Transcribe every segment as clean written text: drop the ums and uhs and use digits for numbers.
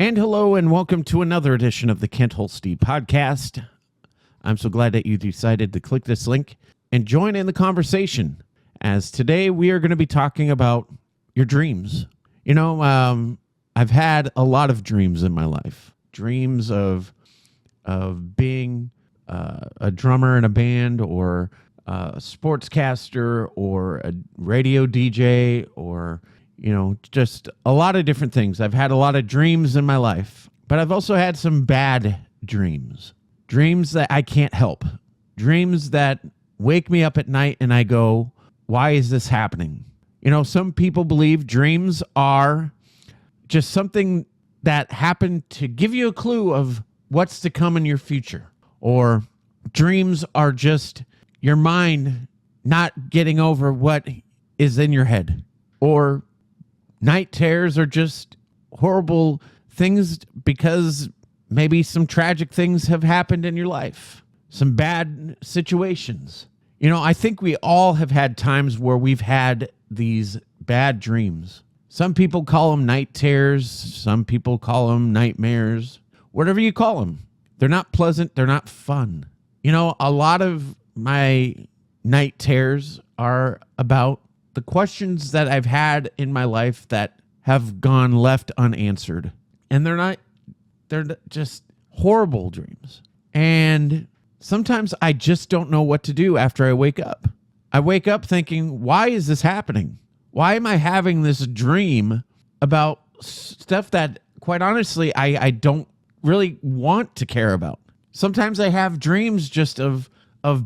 And hello and welcome to another edition of the Kent Holste Podcast. I'm so glad that you decided to click this link and join in the conversation, as today we are going to be talking about your dreams. You know, I've had a lot of dreams in my life. Dreams of being a drummer in a band, or a sportscaster, or a radio DJ, or just a lot of different things. I've had a lot of dreams in my life, but I've also had some bad dreams. Dreams that I can't help. Dreams that wake me up at night and I go, why is this happening? Some people believe dreams are just something that happened to give you a clue of what's to come in your future. Or dreams are just your mind not getting over what is in your head. Or night terrors are just horrible things because maybe some tragic things have happened in your life. Some bad situations. I think we all have had times where we've had these bad dreams. Some people call them night terrors. Some people call them nightmares. Whatever you call them. They're not pleasant. They're not fun. A lot of my night terrors are about the questions that I've had in my life that have gone left unanswered. And they're just horrible dreams. And sometimes I just don't know what to do after I wake up. I wake up thinking, why is this happening? Why am I having this dream about stuff that, quite honestly, I don't really want to care about? Sometimes I have dreams just of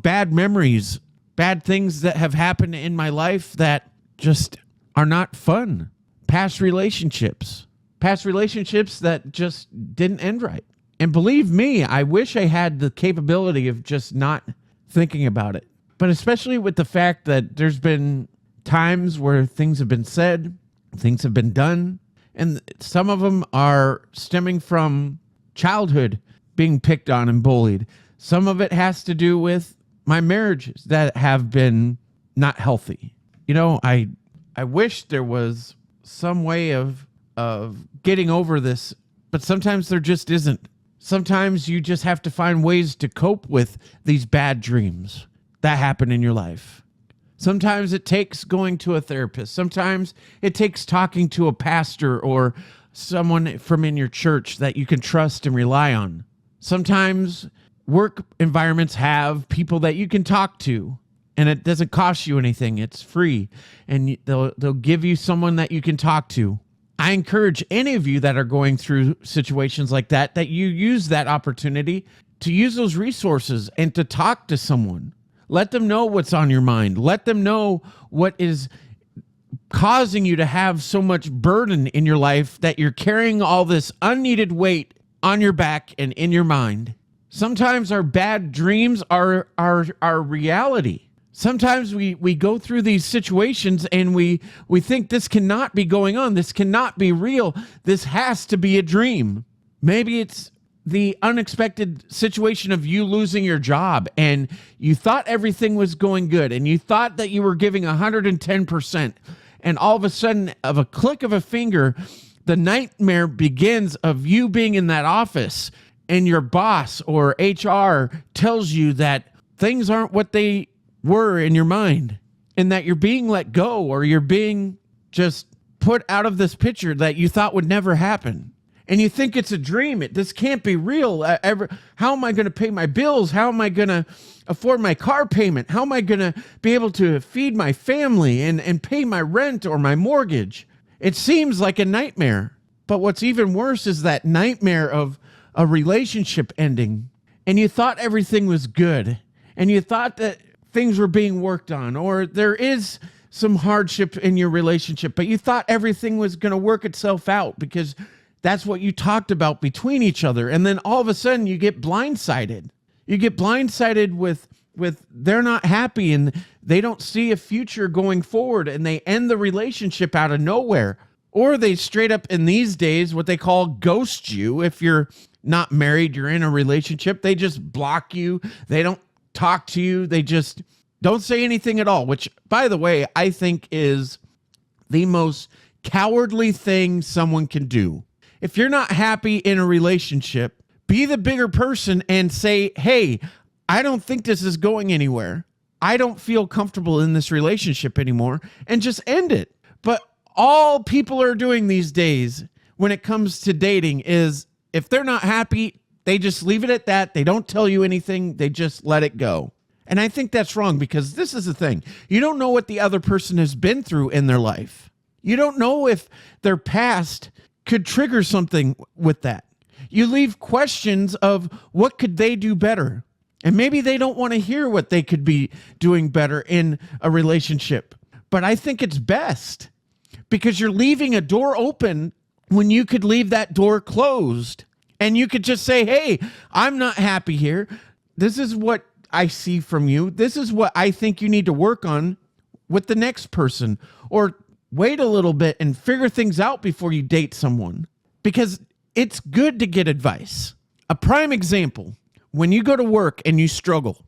bad memories, bad things that have happened in my life that just are not fun. Past relationships that just didn't end right. And believe me, I wish I had the capability of just not thinking about it. But especially with the fact that there's been times where things have been said, things have been done, and some of them are stemming from childhood, being picked on and bullied. Some of it has to do with my marriages that have been not healthy. I wish there was some way of getting over this, but sometimes there just isn't. Sometimes you just have to find ways to cope with these bad dreams that happen in your life. Sometimes it takes going to a therapist. Sometimes it takes talking to a pastor or someone from in your church that you can trust and rely on. Sometimes work environments have people that you can talk to, and it doesn't cost you anything. It's free, and they'll give you someone that you can talk to. I encourage any of you that are going through situations like that you use that opportunity to use those resources and to talk to someone. Let them know what's on your mind. Let them know what is causing you to have so much burden in your life that you're carrying all this unneeded weight on your back and in your mind. Sometimes our bad dreams are our reality. Sometimes we go through these situations and we think this cannot be going on. This cannot be real. This has to be a dream. Maybe it's the unexpected situation of you losing your job and you thought everything was going good and you thought that you were giving 110%. And all of a sudden, of a click of a finger, the nightmare begins of you being in that office and your boss or HR tells you that things aren't what they were in your mind and that you're being let go or you're being just put out of this picture that you thought would never happen. And you think it's a dream. This can't be real. How am I going to pay my bills? How am I going to afford my car payment? How am I going to be able to feed my family and pay my rent or my mortgage? It seems like a nightmare. But what's even worse is that nightmare of a relationship ending. And you thought everything was good. And you thought that things were being worked on, or there is some hardship in your relationship, but you thought everything was going to work itself out because that's what you talked about between each other. And then all of a sudden you get blindsided. You get blindsided with they're not happy and they don't see a future going forward, and they end the relationship out of nowhere. Or they straight up in these days, what they call ghost you. If you're not married, you're in a relationship, they just block you. They don't talk to you. They just don't say anything at all, which, by the way, I think is the most cowardly thing someone can do. If you're not happy in a relationship, be the bigger person and say, hey, I don't think this is going anywhere. I don't feel comfortable in this relationship anymore, and just end it. But all people are doing these days when it comes to dating is if they're not happy, they just leave it at that. They don't tell you anything. They just let it go. And I think that's wrong, because this is the thing. You don't know what the other person has been through in their life. You don't know if their past could trigger something with that. You leave questions of what could they do better? And maybe they don't want to hear what they could be doing better in a relationship. But I think it's best, because you're leaving a door open when you could leave that door closed. And you could just say, hey, I'm not happy here. This is what I see from you. This is what I think you need to work on with the next person. Or wait a little bit and figure things out before you date someone, because it's good to get advice. A prime example, when you go to work and you struggle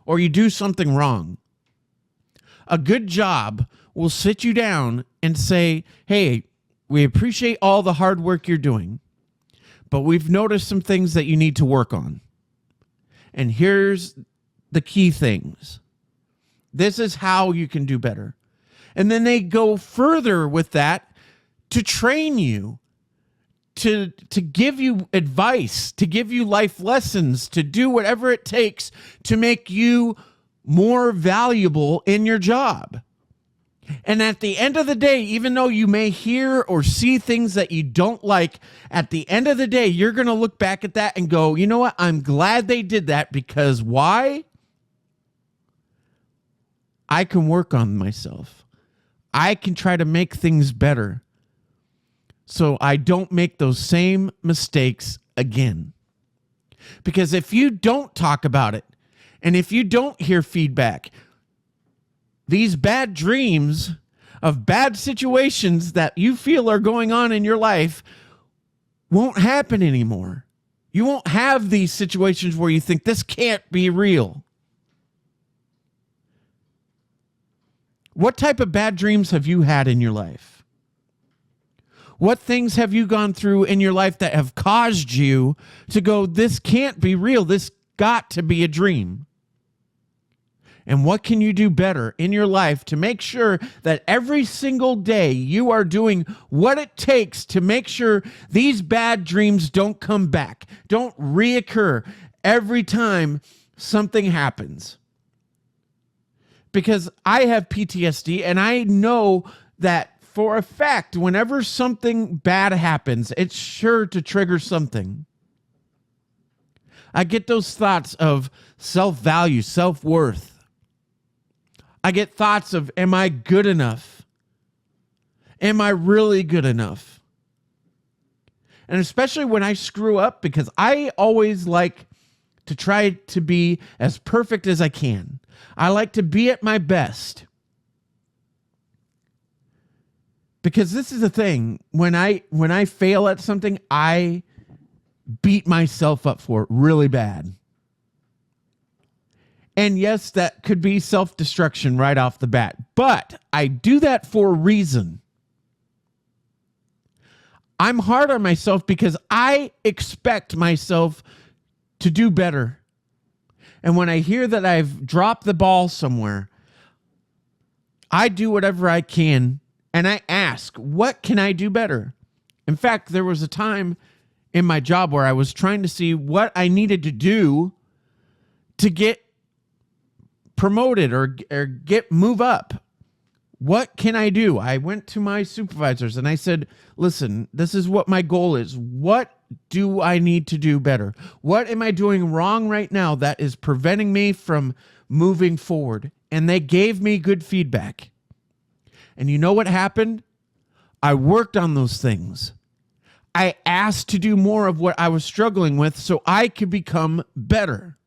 or you do something wrong, a good job will sit you down and say, hey, we appreciate all the hard work you're doing, but we've noticed some things that you need to work on. And here's the key things. This is how you can do better. And then they go further with that to train you, to give you advice, to give you life lessons, to do whatever it takes to make you more valuable in your job. And at the end of the day, even though you may hear or see things that you don't like, at the end of the day, you're going to look back at that and go, you know what? I'm glad they did that, because why? I can work on myself. I can try to make things better so I don't make those same mistakes again. Because if you don't talk about it, and if you don't hear feedback, these bad dreams of bad situations that you feel are going on in your life won't happen anymore. You won't have these situations where you think this can't be real. What type of bad dreams have you had in your life? What things have you gone through in your life that have caused you to go, this can't be real. This got to be a dream. And what can you do better in your life to make sure that every single day you are doing what it takes to make sure these bad dreams don't come back, don't reoccur every time something happens? Because I have PTSD, and I know that for a fact, whenever something bad happens, it's sure to trigger something. I get those thoughts of self-value, self-worth. I get thoughts of, am I good enough? Am I really good enough? And especially when I screw up, because I always like to try to be as perfect as I can. I like to be at my best. Because this is the thing, when I fail at something, I beat myself up for it really bad. And yes, that could be self-destruction right off the bat, but I do that for a reason. I'm hard on myself because I expect myself to do better. And when I hear that I've dropped the ball somewhere, I do whatever I can, and I ask, what can I do better? In fact, there was a time in my job where I was trying to see what I needed to do to get promoted or move up. What can I do? I went to my supervisors and I said, listen, this is what my goal is. What do I need to do better? What am I doing wrong right now that is preventing me from moving forward? And they gave me good feedback. And you know what happened? I worked on those things. I asked to do more of what I was struggling with so I could become better.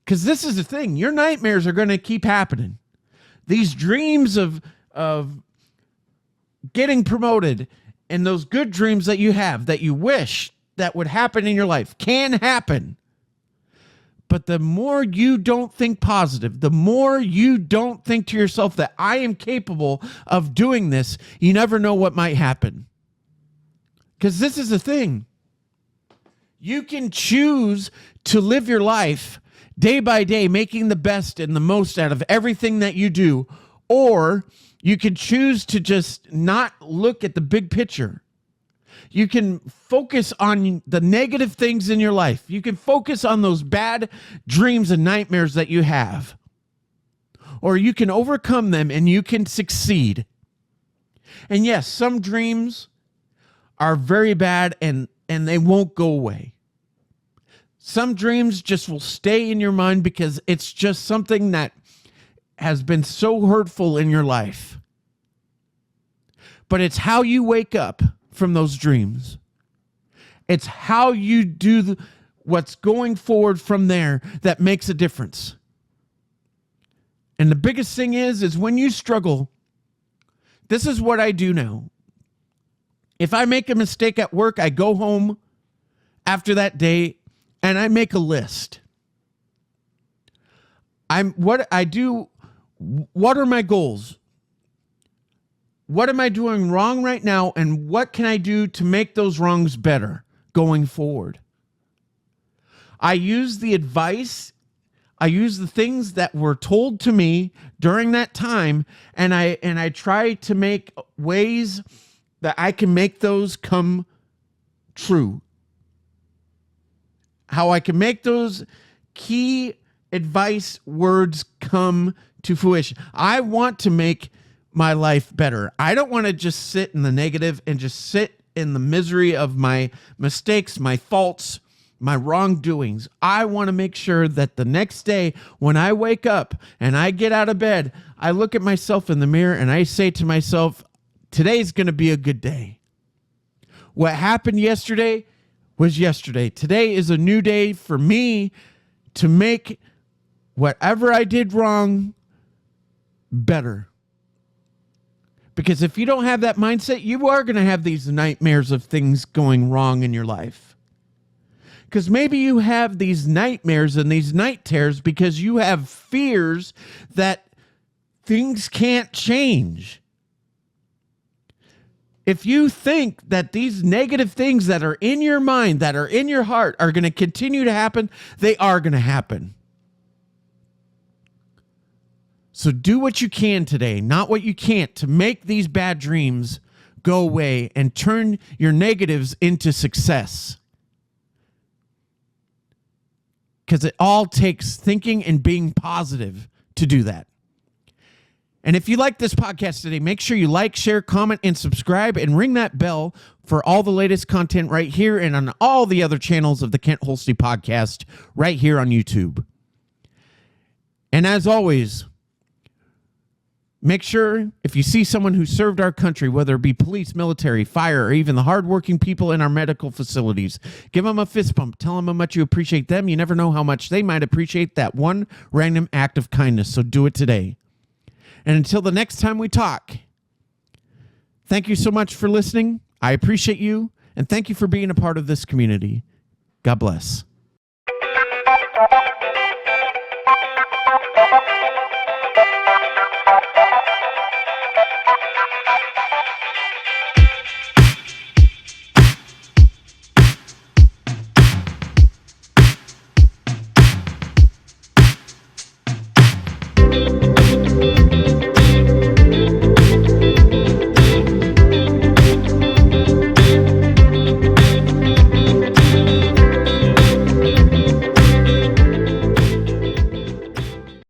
Because this is the thing. Your nightmares are going to keep happening. These dreams of getting promoted and those good dreams that you have that you wish that would happen in your life can happen. But the more you don't think positive, the more you don't think to yourself that I am capable of doing this, you never know what might happen. Because this is the thing. You can choose to live your life day by day, making the best and the most out of everything that you do, or you can choose to just not look at the big picture. You can focus on the negative things in your life. You can focus on those bad dreams and nightmares that you have. Or you can overcome them and you can succeed. And yes, some dreams are very bad and they won't go away. Some dreams just will stay in your mind because it's just something that has been so hurtful in your life. But it's how you wake up from those dreams. It's how you do what's going forward from there that makes a difference. And the biggest thing is when you struggle, this is what I do now. If I make a mistake at work, I go home after that day and I make a list. What are my goals? What am I doing wrong right now? And what can I do to make those wrongs better going forward? I use the advice. I use the things that were told to me during that time. And I try to make ways that I can make those come true. How I can make those key advice words come to fruition. I want to make my life better. I don't want to just sit in the negative and just sit in the misery of my mistakes, my faults, my wrongdoings. I want to make sure that the next day when I wake up and I get out of bed, I look at myself in the mirror and I say to myself, today's going to be a good day. What happened yesterday was yesterday. Today is a new day for me to make whatever I did wrong better. Because if you don't have that mindset, you are going to have these nightmares of things going wrong in your life. Because maybe you have these nightmares and these night terrors because you have fears that things can't change. If you think that these negative things that are in your mind, that are in your heart, are going to continue to happen, they are going to happen. So do what you can today, not what you can't, to make these bad dreams go away and turn your negatives into success. Because it all takes thinking and being positive to do that. And if you like this podcast today, make sure you like, share, comment, and subscribe, and ring that bell for all the latest content right here and on all the other channels of the Kent Holste Podcast right here on YouTube. And as always, make sure if you see someone who served our country, whether it be police, military, fire, or even the hardworking people in our medical facilities, give them a fist bump. Tell them how much you appreciate them. You never know how much they might appreciate that one random act of kindness. So do it today. And until the next time we talk, thank you so much for listening. I appreciate you. And thank you for being a part of this community. God bless.